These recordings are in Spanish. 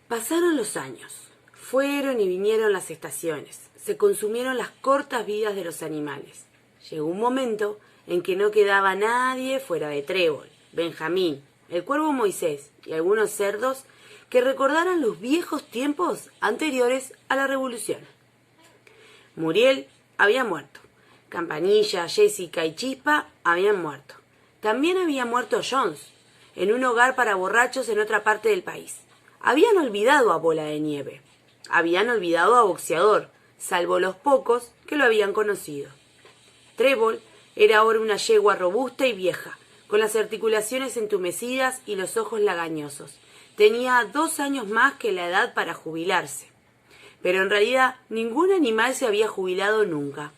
Pasaron los años, fueron y vinieron las estaciones, se consumieron las cortas vidas de los animales. Llegó un momento en que no quedaba nadie fuera de Trébol, Benjamín, el cuervo Moisés y algunos cerdos que recordaran los viejos tiempos anteriores a la revolución. Muriel había muerto, Campanilla, Jessica y Chispa habían muerto. También había muerto Jones, en un hogar para borrachos en otra parte del país. Habían olvidado a Bola de Nieve. Habían olvidado a Boxeador, salvo los pocos que lo habían conocido. Trébol era ahora una yegua robusta y vieja, con las articulaciones entumecidas y los ojos lagañosos. Tenía 2 años más que la edad para jubilarse. Pero en realidad ningún animal se había jubilado nunca.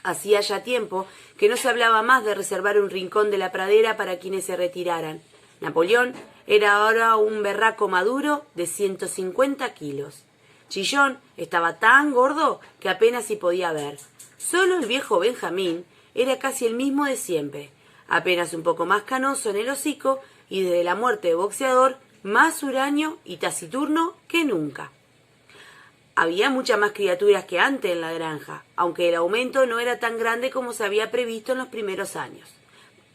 Hacía ya tiempo que no se hablaba más de reservar un rincón de la pradera para quienes se retiraran. Napoleón era ahora un berraco maduro de 150 kilos. Chillón estaba tan gordo que apenas si podía ver. Solo el viejo Benjamín era casi el mismo de siempre, apenas un poco más canoso en el hocico y desde la muerte de Boxeador más huraño y taciturno que nunca. Había muchas más criaturas que antes en la granja, aunque el aumento no era tan grande como se había previsto en los primeros años.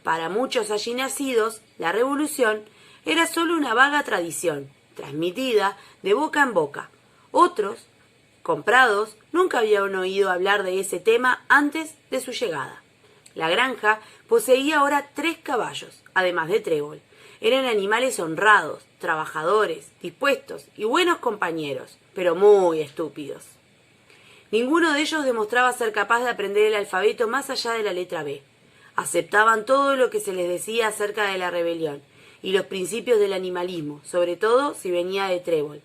Para muchos allí nacidos, la revolución era solo una vaga tradición, transmitida de boca en boca. Otros, comprados, nunca habían oído hablar de ese tema antes de su llegada. La granja poseía ahora 3 caballos, además de Trébol. Eran animales honrados, trabajadores, dispuestos y buenos compañeros, pero muy estúpidos. Ninguno de ellos demostraba ser capaz de aprender el alfabeto más allá de la letra B. Aceptaban todo lo que se les decía acerca de la rebelión y los principios del animalismo, sobre todo si venía de Trébol,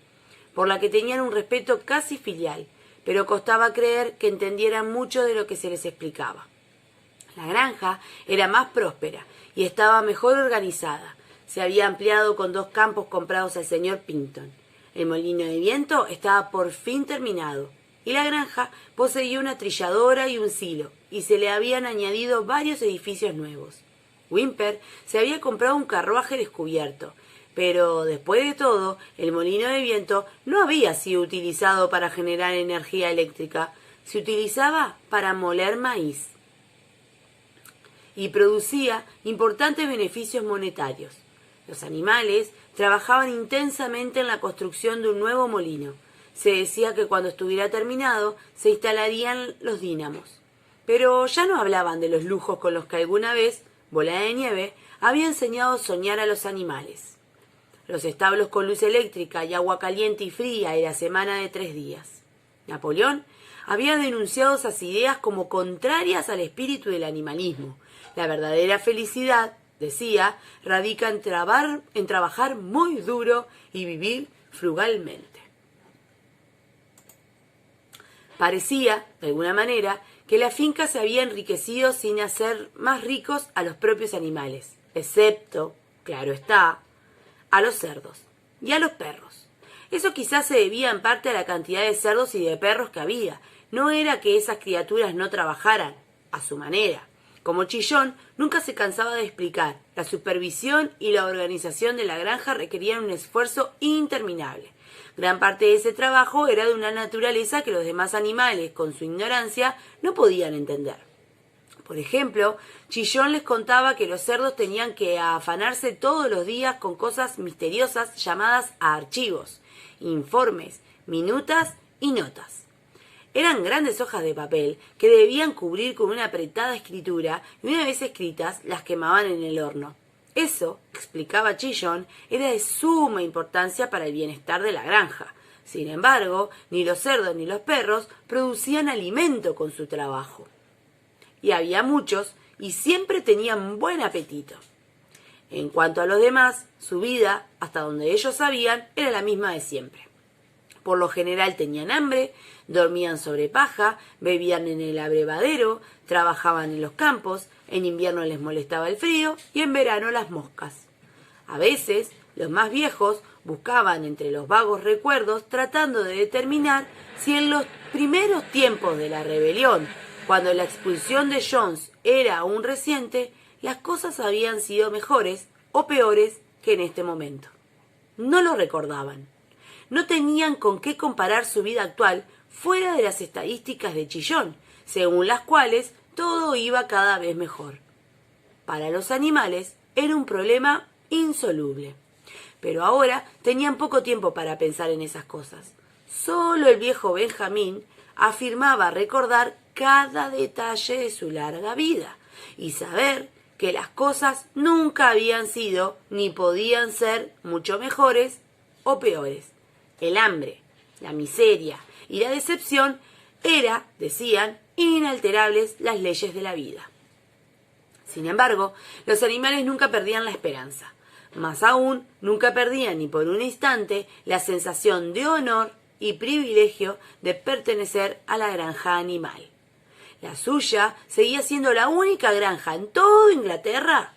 por la que tenían un respeto casi filial, pero costaba creer que entendieran mucho de lo que se les explicaba. La granja era más próspera y estaba mejor organizada. Se había ampliado con 2 campos comprados al señor Pinton. El molino de viento estaba por fin terminado, y la granja poseía una trilladora y un silo, y se le habían añadido varios edificios nuevos. Whymper se había comprado un carruaje descubierto, pero después de todo, el molino de viento no había sido utilizado para generar energía eléctrica, se utilizaba para moler maíz y producía importantes beneficios monetarios. Los animales trabajaban intensamente en la construcción de un nuevo molino. Se decía que cuando estuviera terminado se instalarían los dínamos. Pero ya no hablaban de los lujos con los que alguna vez Bola de Nieve había enseñado a soñar a los animales. Los establos con luz eléctrica y agua caliente y fría y la semana de 3 días. Napoleón había denunciado esas ideas como contrarias al espíritu del animalismo. La verdadera felicidad, decía, radica en trabajar muy duro y vivir frugalmente. Parecía, de alguna manera, que la finca se había enriquecido sin hacer más ricos a los propios animales, excepto, claro está, a los cerdos y a los perros. Eso quizás se debía en parte a la cantidad de cerdos y de perros que había. No era que esas criaturas no trabajaran, a su manera. Como Chillón nunca se cansaba de explicar, la supervisión y la organización de la granja requerían un esfuerzo interminable. Gran parte de ese trabajo era de una naturaleza que los demás animales, con su ignorancia, no podían entender. Por ejemplo, Chillón les contaba que los cerdos tenían que afanarse todos los días con cosas misteriosas llamadas archivos, informes, minutas y notas. Eran grandes hojas de papel que debían cubrir con una apretada escritura y una vez escritas las quemaban en el horno. Eso, explicaba Chillón, era de suma importancia para el bienestar de la granja. Sin embargo, ni los cerdos ni los perros producían alimento con su trabajo. Y había muchos y siempre tenían buen apetito. En cuanto a los demás, su vida, hasta donde ellos sabían, era la misma de siempre. Por lo general tenían hambre, dormían sobre paja, bebían en el abrevadero, trabajaban en los campos, en invierno les molestaba el frío y en verano las moscas. A veces, los más viejos buscaban entre los vagos recuerdos tratando de determinar si en los primeros tiempos de la rebelión, cuando la expulsión de Jones era aún reciente, las cosas habían sido mejores o peores que en este momento. No lo recordaban. no tenían con qué comparar su vida actual fuera de las estadísticas de Chillón, según las cuales todo iba cada vez mejor. Para los animales era un problema insoluble. Pero ahora tenían poco tiempo para pensar en esas cosas. Solo el viejo Benjamín afirmaba recordar cada detalle de su larga vida y saber que las cosas nunca habían sido ni podían ser mucho mejores o peores. El hambre, la miseria y la decepción eran, decían, inalterables las leyes de la vida. Sin embargo, los animales nunca perdían la esperanza. Más aún, nunca perdían ni por un instante la sensación de honor y privilegio de pertenecer a la granja animal. La suya seguía siendo la única granja en toda Inglaterra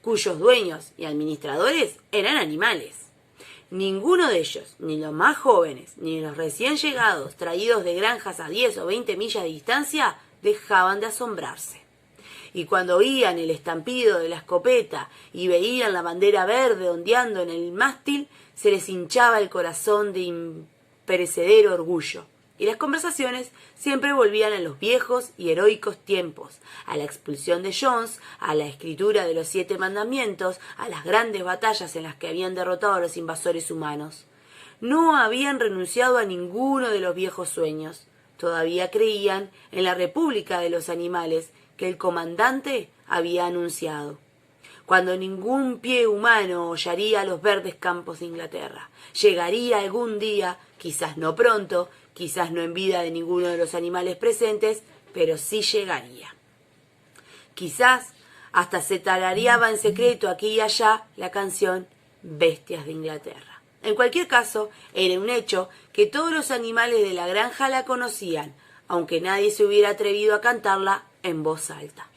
cuyos dueños y administradores eran animales. Ninguno de ellos, ni los más jóvenes, ni los recién llegados traídos de granjas a 10 o 20 millas de distancia, dejaban de asombrarse. Y cuando oían el estampido de la escopeta y veían la bandera verde ondeando en el mástil, se les hinchaba el corazón de imperecedero orgullo. Y las conversaciones siempre volvían a los viejos y heroicos tiempos, a la expulsión de Jones, a la escritura de los 7 mandamientos, a las grandes batallas en las que habían derrotado a los invasores humanos. No habían renunciado a ninguno de los viejos sueños. Todavía creían en la República de los Animales que el comandante había anunciado, cuando ningún pie humano hollaría los verdes campos de Inglaterra. Llegaría algún día, quizás no pronto, quizás no en vida de ninguno de los animales presentes, pero sí llegaría. Quizás hasta se tarareaba en secreto aquí y allá la canción Bestias de Inglaterra. En cualquier caso, era un hecho que todos los animales de la granja la conocían, aunque nadie se hubiera atrevido a cantarla en voz alta.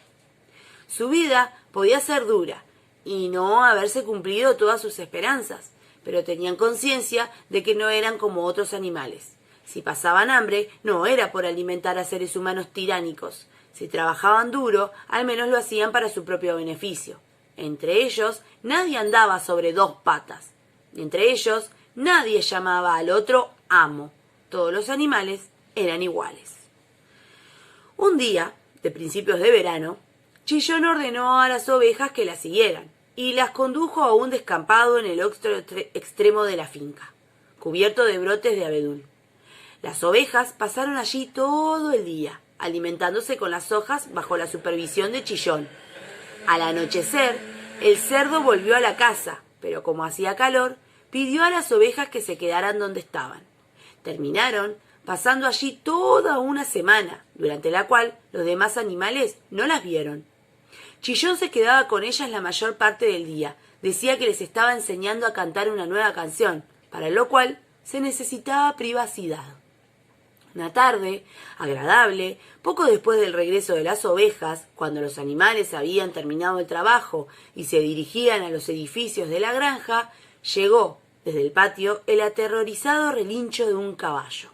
Su vida podía ser dura y no haberse cumplido todas sus esperanzas, pero tenían conciencia de que no eran como otros animales. Si pasaban hambre, no era por alimentar a seres humanos tiránicos. Si trabajaban duro, al menos lo hacían para su propio beneficio. Entre ellos, nadie andaba sobre 2 patas. Entre ellos, nadie llamaba al otro amo. Todos los animales eran iguales. Un día, de principios de verano, Chillón ordenó a las ovejas que la siguieran y las condujo a un descampado en el otro extremo de la finca, cubierto de brotes de abedul. Las ovejas pasaron allí todo el día, alimentándose con las hojas bajo la supervisión de Chillón. Al anochecer, el cerdo volvió a la casa, pero como hacía calor, pidió a las ovejas que se quedaran donde estaban. Terminaron pasando allí toda una semana, durante la cual los demás animales no las vieron. Chillón se quedaba con ellas la mayor parte del día. Decía que les estaba enseñando a cantar una nueva canción, para lo cual se necesitaba privacidad. Una tarde agradable, poco después del regreso de las ovejas, cuando los animales habían terminado el trabajo y se dirigían a los edificios de la granja, llegó desde el patio el aterrorizado relincho de un caballo.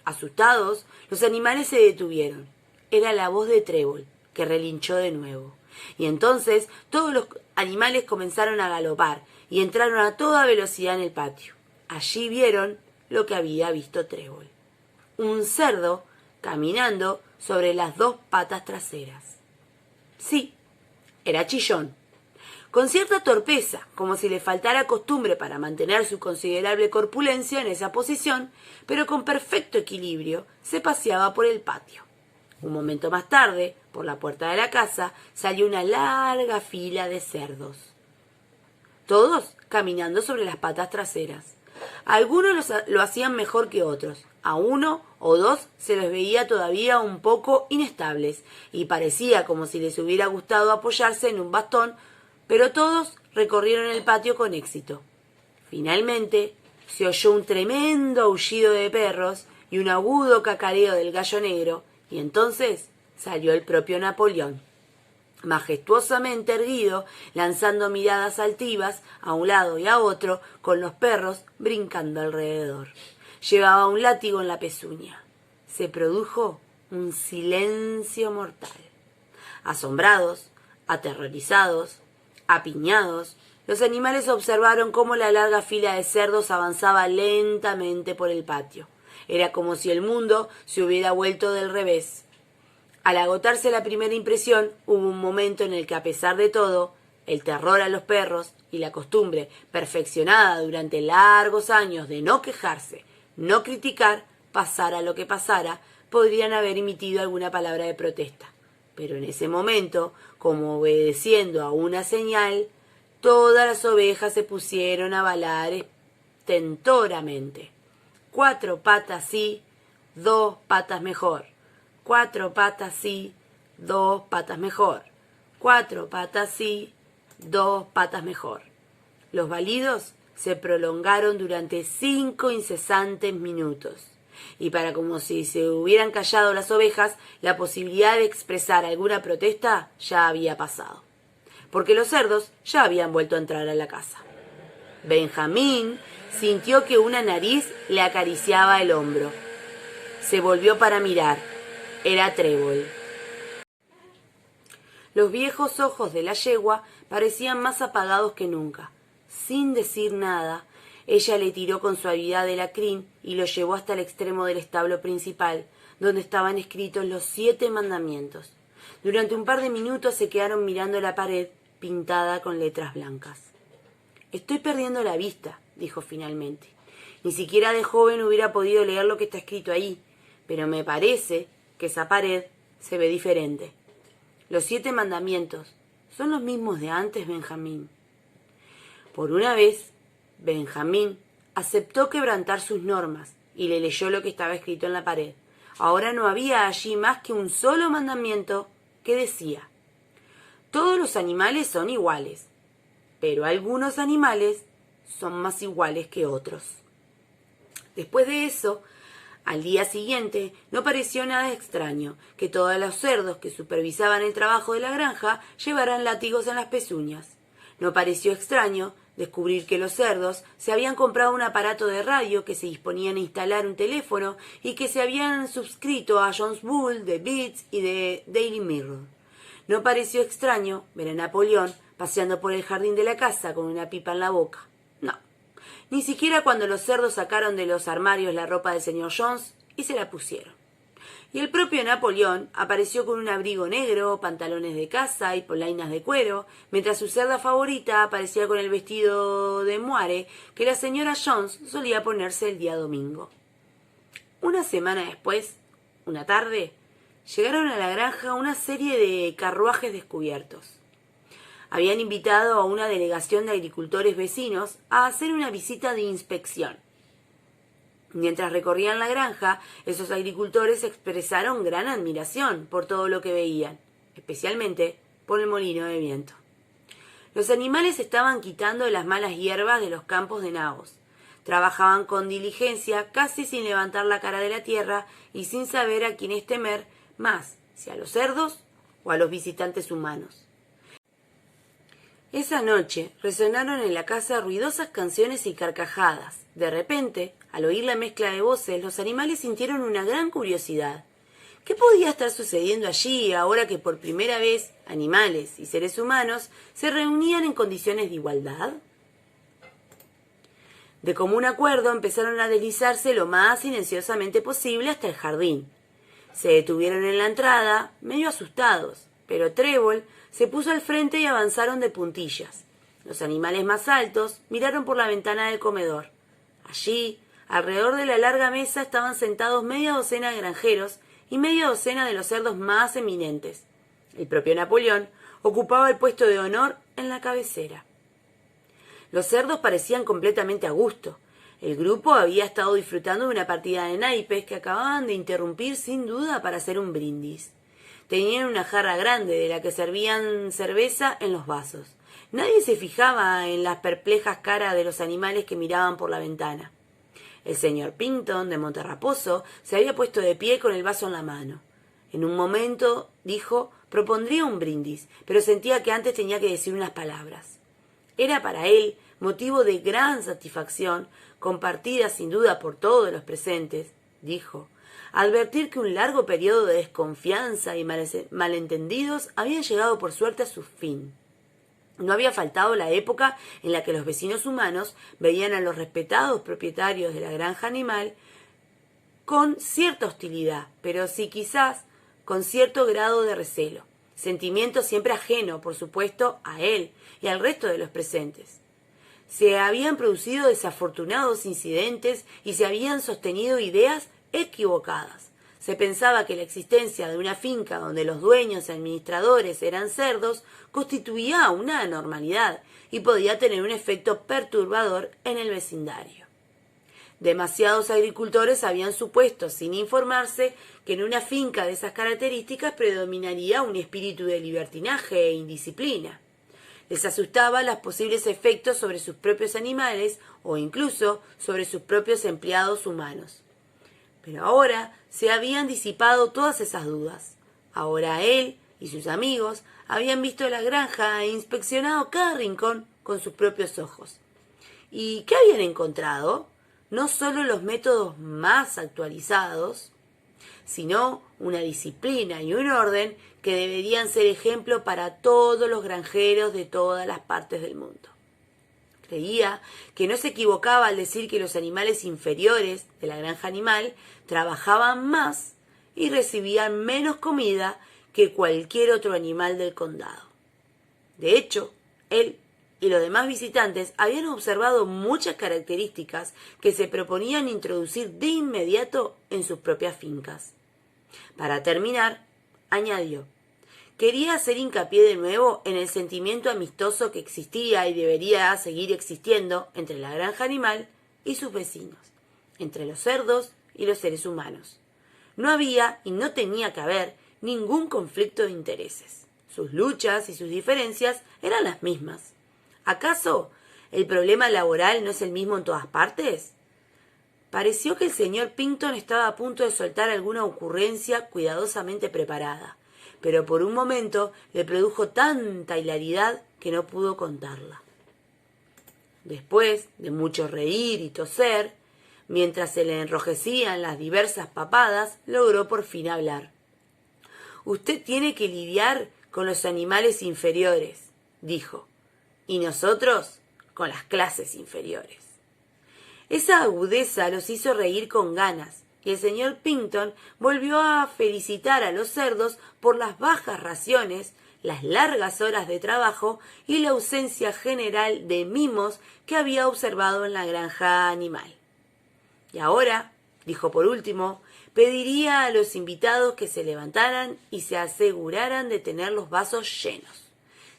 Asustados, los animales se detuvieron. Era la voz de Trébol, que relinchó de nuevo. Y entonces todos los animales comenzaron a galopar y entraron a toda velocidad en el patio. Allí vieron lo que había visto Trébol: un cerdo caminando sobre las 2 patas traseras. Sí, era Chillón. Con cierta torpeza, como si le faltara costumbre para mantener su considerable corpulencia en esa posición, pero con perfecto equilibrio, se paseaba por el patio. Un momento más tarde, por la puerta de la casa, salió una larga fila de cerdos, todos caminando sobre las patas traseras. Algunos lo hacían mejor que otros. A 1 o 2 se les veía todavía un poco inestables y parecía como si les hubiera gustado apoyarse en un bastón, pero todos recorrieron el patio con éxito. Finalmente se oyó un tremendo aullido de perros y un agudo cacareo del gallo negro, y entonces salió el propio Napoleón, majestuosamente erguido, lanzando miradas altivas a un lado y a otro, con los perros brincando alrededor. Llevaba un látigo en la pezuña. Se produjo un silencio mortal. Asombrados, aterrorizados, apiñados, Los animales observaron cómo la larga fila de cerdos avanzaba lentamente por el patio. Era como si el mundo se hubiera vuelto del revés. Al agotarse la primera impresión, hubo un momento en el que, a pesar de todo, el terror a los perros y la costumbre perfeccionada durante largos años de no quejarse, no criticar, pasara lo que pasara, podrían haber emitido alguna palabra de protesta. Pero en ese momento, como obedeciendo a una señal, todas las ovejas se pusieron a balar estentoramente. 4 patas sí, 2 patas mejor. 4 patas sí, 2 patas mejor. 4 patas sí, 2 patas mejor. Los balidos se prolongaron durante 5 incesantes minutos. Y para como si se hubieran callado las ovejas, la posibilidad de expresar alguna protesta ya había pasado, porque los cerdos ya habían vuelto a entrar a la casa. Benjamín sintió que una nariz le acariciaba el hombro. Se volvió para mirar. Era Trébol. Los viejos ojos de la yegua parecían más apagados que nunca. Sin decir nada, ella le tiró con suavidad de la crin y lo llevó hasta el extremo del establo principal, donde estaban escritos los 7 mandamientos. Durante un par de minutos se quedaron mirando la pared pintada con letras blancas. «Estoy perdiendo la vista», dijo finalmente. «Ni siquiera de joven hubiera podido leer lo que está escrito ahí, pero me parece que esa pared se ve diferente. Los 7 mandamientos son los mismos de antes, Benjamín». Por una vez, Benjamín aceptó quebrantar sus normas y le leyó lo que estaba escrito en la pared. Ahora no había allí más que un solo mandamiento que decía: «Todos los animales son iguales, pero algunos animales son más iguales que otros». Después de eso, al día siguiente, no pareció nada extraño que todos los cerdos que supervisaban el trabajo de la granja llevaran látigos en las pezuñas. No pareció extraño descubrir que los cerdos se habían comprado un aparato de radio, que se disponían a instalar un teléfono y que se habían suscrito a John's Bull, The Beats y The Daily Mirror. No pareció extraño ver a Napoleón paseando por el jardín de la casa con una pipa en la boca. No, ni siquiera cuando los cerdos sacaron de los armarios la ropa del señor Jones y se la pusieron. Y el propio Napoleón apareció con un abrigo negro, pantalones de caza y polainas de cuero, mientras su cerda favorita aparecía con el vestido de moire que la señora Jones solía ponerse el día domingo. Una semana después, una tarde, llegaron a la granja una serie de carruajes descubiertos. Habían invitado a una delegación de agricultores vecinos a hacer una visita de inspección. Mientras recorrían la granja, esos agricultores expresaron gran admiración por todo lo que veían, especialmente por el molino de viento. Los animales estaban quitando las malas hierbas de los campos de nabos. Trabajaban con diligencia, casi sin levantar la cara de la tierra y sin saber a quiénes temer más, si a los cerdos o a los visitantes humanos. Esa noche resonaron en la casa ruidosas canciones y carcajadas. De repente, al oír la mezcla de voces, los animales sintieron una gran curiosidad. ¿Qué podía estar sucediendo allí ahora que por primera vez animales y seres humanos se reunían en condiciones de igualdad? De común acuerdo empezaron a deslizarse lo más silenciosamente posible hasta el jardín. Se detuvieron en la entrada, medio asustados, pero Trébol se puso al frente y avanzaron de puntillas. Los animales más altos miraron por la ventana del comedor. Allí, alrededor de la larga mesa, estaban sentados media docena de granjeros y media docena de los cerdos más eminentes. El propio Napoleón ocupaba el puesto de honor en la cabecera. Los cerdos parecían completamente a gusto. El grupo había estado disfrutando de una partida de naipes que acababan de interrumpir sin duda para hacer un brindis. Tenían una jarra grande de la que servían cerveza en los vasos. Nadie se fijaba en las perplejas caras de los animales que miraban por la ventana. El señor Pinton, de Monterraposo, se había puesto de pie con el vaso en la mano. En un momento, dijo, propondría un brindis, pero sentía que antes tenía que decir unas palabras. Era para él motivo de gran satisfacción, compartida sin duda por todos los presentes, dijo, advertir que un largo periodo de desconfianza y malentendidos habían llegado por suerte a su fin. No había faltado la época en la que los vecinos humanos veían a los respetados propietarios de la granja animal con cierta hostilidad, pero sí quizás con cierto grado de recelo, sentimiento siempre ajeno, por supuesto, a él y al resto de los presentes. Se habían producido desafortunados incidentes y se habían sostenido ideas equivocadas. Se pensaba que la existencia de una finca donde los dueños y administradores eran cerdos constituía una anormalidad y podía tener un efecto perturbador en el vecindario. Demasiados agricultores habían supuesto, sin informarse, que en una finca de esas características predominaría un espíritu de libertinaje e indisciplina. Les asustaba los posibles efectos sobre sus propios animales o incluso sobre sus propios empleados humanos. Pero ahora se habían disipado todas esas dudas. Ahora él y sus amigos habían visto la granja e inspeccionado cada rincón con sus propios ojos. ¿Y qué habían encontrado? No solo los métodos más actualizados, sino una disciplina y un orden que deberían ser ejemplo para todos los granjeros de todas las partes del mundo. Creía que no se equivocaba al decir que los animales inferiores de la granja animal trabajaban más y recibían menos comida que cualquier otro animal del condado. De hecho, él y los demás visitantes habían observado muchas características que se proponían introducir de inmediato en sus propias fincas. Para terminar, añadió: quería hacer hincapié de nuevo en el sentimiento amistoso que existía y debería seguir existiendo entre la granja animal y sus vecinos, entre los cerdos y los seres humanos. No había y no tenía que haber ningún conflicto de intereses. Sus luchas y sus diferencias eran las mismas. ¿Acaso el problema laboral no es el mismo en todas partes? Pareció que el señor Pinton estaba a punto de soltar alguna ocurrencia cuidadosamente preparada, pero por un momento le produjo tanta hilaridad que no pudo contarla. Después de mucho reír y toser, mientras se le enrojecían las diversas papadas, logró por fin hablar. «Usted tiene que lidiar con los animales inferiores», dijo, «y nosotros con las clases inferiores». Esa agudeza los hizo reír con ganas, y el señor Pinton volvió a felicitar a los cerdos por las bajas raciones, las largas horas de trabajo y la ausencia general de mimos que había observado en la granja animal. Y ahora, dijo por último, pediría a los invitados que se levantaran y se aseguraran de tener los vasos llenos.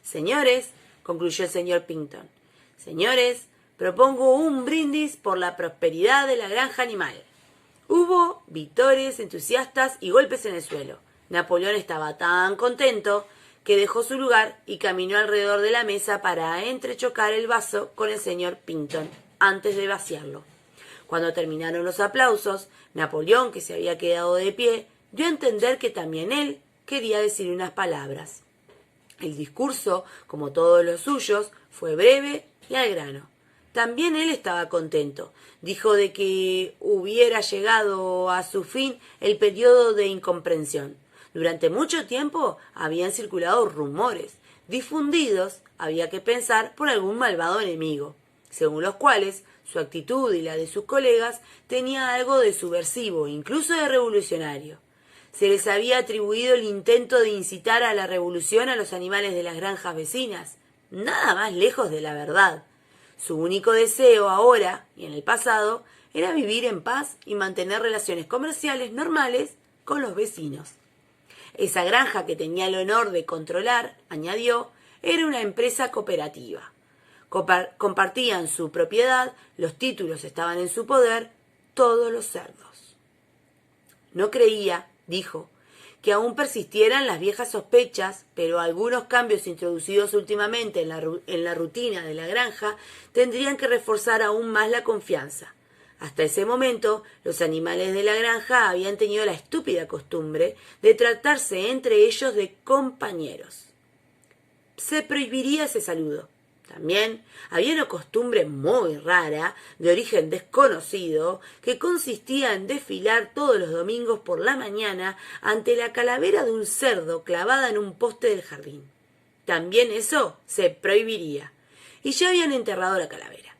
«Señores», concluyó el señor Pinton, «señores, propongo un brindis por la prosperidad de la granja animal». Hubo vítores entusiastas y golpes en el suelo. Napoleón estaba tan contento que dejó su lugar y caminó alrededor de la mesa para entrechocar el vaso con el señor Pinton antes de vaciarlo. Cuando terminaron los aplausos, Napoleón, que se había quedado de pie, dio a entender que también él quería decir unas palabras. El discurso, como todos los suyos, fue breve y al grano. También él estaba contento. Dijo de que hubiera llegado a su fin el periodo de incomprensión. Durante mucho tiempo habían circulado rumores, difundidos, había que pensar, por algún malvado enemigo, según los cuales su actitud y la de sus colegas tenía algo de subversivo, incluso de revolucionario. Se les había atribuido el intento de incitar a la revolución a los animales de las granjas vecinas. Nada más lejos de la verdad. Su único deseo ahora y en el pasado era vivir en paz y mantener relaciones comerciales normales con los vecinos. Esa granja que tenía el honor de controlar, añadió, era una empresa cooperativa. Compartían su propiedad, los títulos estaban en su poder, todos los cerdos. No creía, dijo, que aún persistieran las viejas sospechas, pero algunos cambios introducidos últimamente en la rutina de la granja tendrían que reforzar aún más la confianza. Hasta ese momento, los animales de la granja habían tenido la estúpida costumbre de tratarse entre ellos de compañeros. Se prohibiría ese saludo. También había una costumbre muy rara, de origen desconocido, que consistía en desfilar todos los domingos por la mañana ante la calavera de un cerdo clavada en un poste del jardín. también eso se prohibiría. Y ya habían enterrado la calavera.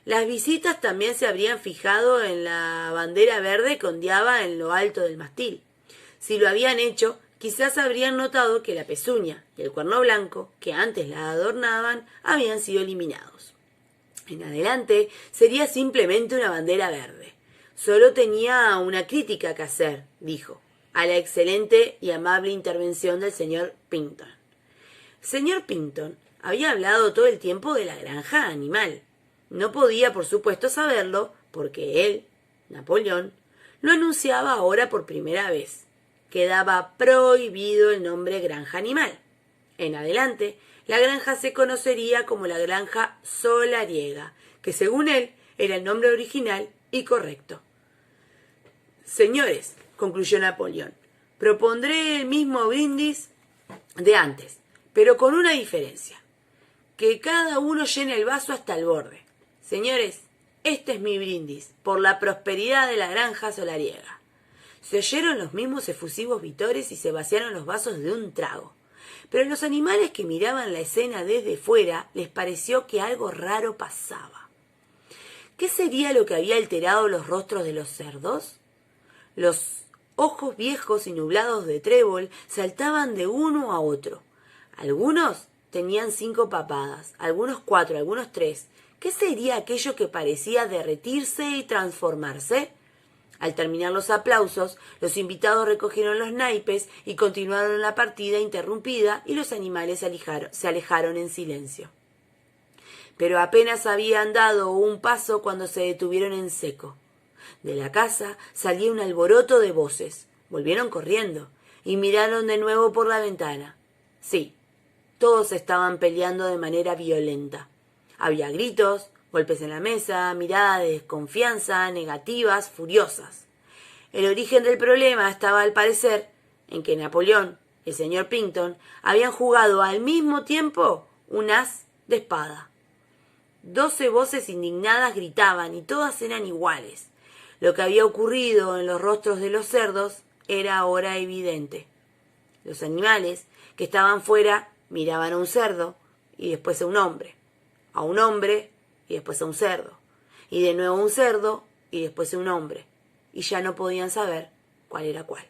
Las visitas también se habrían fijado en la bandera verde que ondeaba en lo alto del mástil. Si lo habían hecho, quizás habrían notado que la pezuña y el cuerno blanco, que antes la adornaban, habían sido eliminados. En adelante sería simplemente una bandera verde. Solo tenía una crítica que hacer, dijo, a la excelente y amable intervención del señor Pinton. El señor Pinton había hablado todo el tiempo de la granja animal. No podía, por supuesto, saberlo, porque él, Napoleón, lo anunciaba ahora por primera vez. Quedaba prohibido el nombre granja animal. En adelante, la granja se conocería como la granja solariega, que según él era el nombre original y correcto. Señores, concluyó Napoleón, propondré el mismo brindis de antes, pero con una diferencia. Que cada uno llene el vaso hasta el borde. Señores, este es mi brindis por la prosperidad de la granja solariega. Se oyeron los mismos efusivos vitores y se vaciaron los vasos de un trago. Pero a los animales que miraban la escena desde fuera les pareció que algo raro pasaba. ¿Qué sería lo que había alterado los rostros de los cerdos? Los ojos viejos y nublados de Trébol saltaban de uno a otro. Algunos tenían 5 papadas, algunos 4, algunos 3. ¿Qué sería aquello que parecía derretirse y transformarse? Al terminar los aplausos, los recogieron los naipes y continuaron la partida interrumpida y los animales se alejaron en silencio. Pero apenas habían dado un paso cuando se detuvieron en seco. De la casa salía un alboroto de voces. Volvieron corriendo y miraron de nuevo por la ventana. Sí, todos estaban peleando de manera violenta. Había gritos, golpes en la mesa, miradas de desconfianza, negativas, furiosas. El origen del problema estaba, al parecer, en que Napoleón y el señor Pinton habían jugado al mismo tiempo un as de espada. 12 voces indignadas gritaban y todas eran iguales. Lo que había ocurrido en los rostros de los cerdos era ahora evidente. Los animales que estaban fuera miraban a un cerdo y después a un hombre y después a un cerdo, y de nuevo a un cerdo y después a un hombre, y ya no podían saber cuál era cuál.